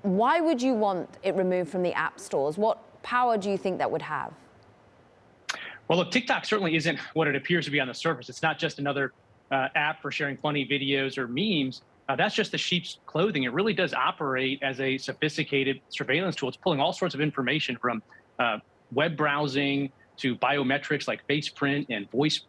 Why would you want it removed from the app stores? What power do you think that would have? Well, look, TikTok certainly isn't what it appears to be on the surface. It's not just another app for sharing funny videos or memes. That's just the sheep's clothing. It really does operate as a sophisticated surveillance tool. It's pulling all sorts of information from uh, web browsing to biometrics like face print and voice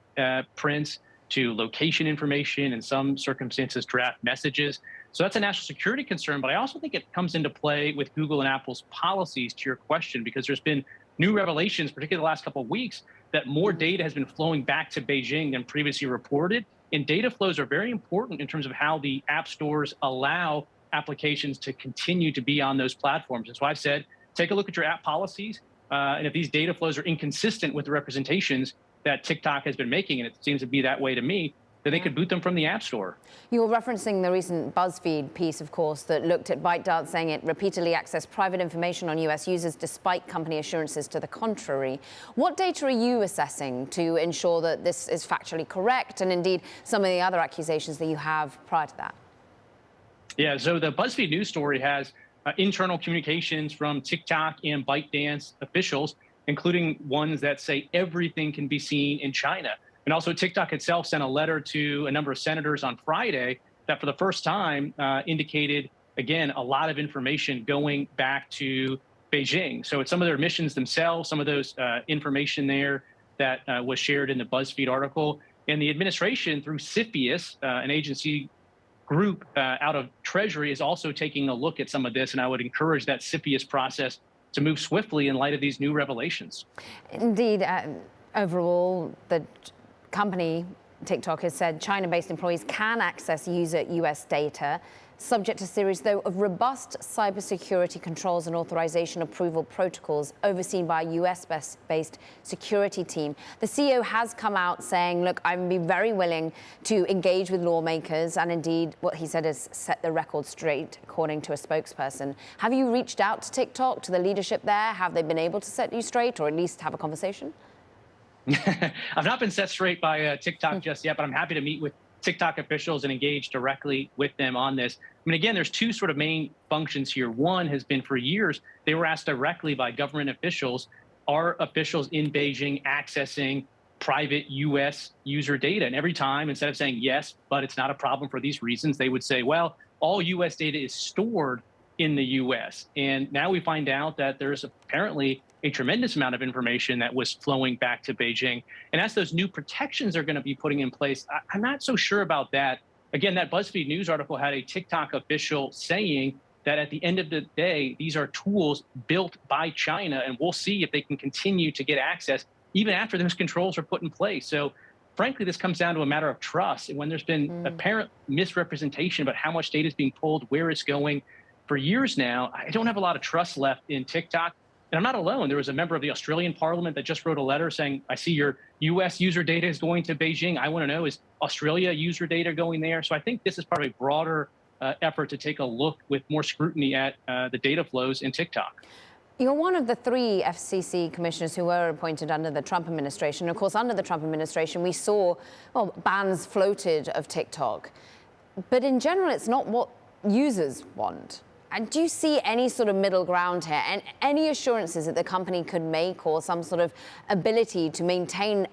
prints to location information, in some circumstances, draft messages. So that's a national security concern. But I also think it comes into play with Google and Apple's policies, to your question, because there's been new revelations, particularly the last couple of weeks, that more data has been flowing back to Beijing than previously reported. And data flows are very important in terms of how the app stores allow applications to continue to be on those platforms. And so I've said, take a look at your app policies. And if these data flows are inconsistent with the representations that TikTok has been making, and it seems to be that way to me, then they could boot them from the App Store. You were referencing the recent BuzzFeed piece, of course, that looked at ByteDance saying it repeatedly accessed private information on US users despite company assurances to the contrary. What data are you assessing to ensure that this is factually correct, and indeed some of the other accusations that you have prior to that? Yeah, so the BuzzFeed news story has internal communications from TikTok and ByteDance officials, including ones that say everything can be seen in China. And also TikTok itself sent a letter to a number of senators on Friday that for the first time indicated, again, a lot of information going back to Beijing. So it's some of their missions themselves, some of those information there that was shared in the BuzzFeed article. And the administration, through CFIUS, an agency group out of Treasury, is also taking a look at some of this. And I would encourage that CFIUS process to move swiftly in light of these new revelations. Indeed, overall, the company, TikTok, has said China-based employees can access user US data, subject to a series, though, of robust cybersecurity controls and authorization approval protocols overseen by a US-based security team. The CEO has come out saying, look, I would be very willing to engage with lawmakers, and indeed what he said is set the record straight, according to a spokesperson. Have you reached out to TikTok, to the leadership there? Have they been able to set you straight, or at least have a conversation? I've not been set straight by TikTok just yet, but I'm happy to meet with TikTok officials and engage directly with them on this. I mean, again, there's two sort of main functions here. One has been for years, they were asked directly by government officials, are officials in Beijing accessing private US user data? And every time, instead of saying yes, but it's not a problem for these reasons, they would say, well, all US data is stored in the US. And now we find out that there's apparently a tremendous amount of information that was flowing back to Beijing. And as those new protections are going to be putting in place, I'm not so sure about that. Again, that BuzzFeed News article had a TikTok official saying that at the end of the day, these are tools built by China, and we'll see if they can continue to get access even after those controls are put in place. So frankly, this comes down to a matter of trust. And when there's been apparent misrepresentation about how much data is being pulled, where it's going for years now, I don't have a lot of trust left in TikTok. And I'm not alone. There was a member of the Australian Parliament that just wrote a letter saying, I see your US user data is going to Beijing. I want to know, is Australia user data going there? So I think this is part of a broader effort to take a look with more scrutiny at the data flows in TikTok. You're one of the 3 FCC commissioners who were appointed under the Trump administration. Of course, under the Trump administration, we saw, well, bans floated of TikTok. But in general, it's not what users want. And do you see any sort of middle ground here, and any assurances that the company could make, or some sort of ability to maintain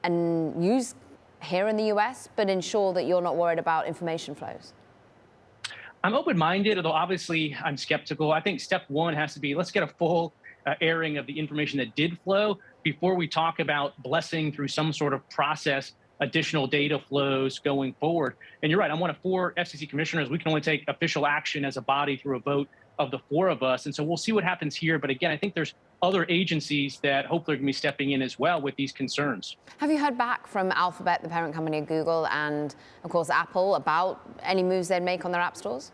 and use here in the US, but ensure that you're not worried about information flows? I'm open-minded, although obviously I'm skeptical. I think step one has to be, let's get a full airing of the information that did flow before we talk about blessing through some sort of process additional data flows going forward. And you're right, I'm one of 4 FCC commissioners. We can only take official action as a body through a vote of the 4 of us. And so we'll see what happens here. But again, I think there's other agencies that hopefully are going to be stepping in as well with these concerns. Have you heard back from Alphabet, the parent company of Google, and of course Apple, about any moves they'd make on their app stores?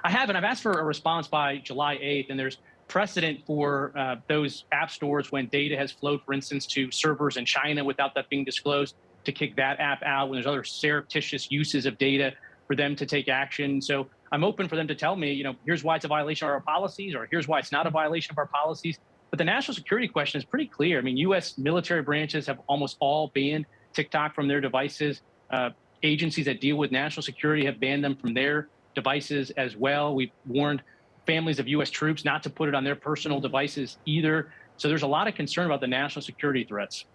I haven't. I've asked for a response by July 8th, and there's precedent for those app stores when data has flowed, for instance, to servers in China without that being disclosed, to kick that app out when there's other surreptitious uses of data for them to take action. So I'm open for them to tell me, here's why it's a violation of our policies, or here's why it's not a violation of our policies. But the national security question is pretty clear. I mean, U.S. military branches have almost all banned TikTok from their devices. Agencies that deal with national security have banned them from their devices as well. We've warned families of U.S. troops not to put it on their personal devices either. So there's a lot of concern about the national security threats.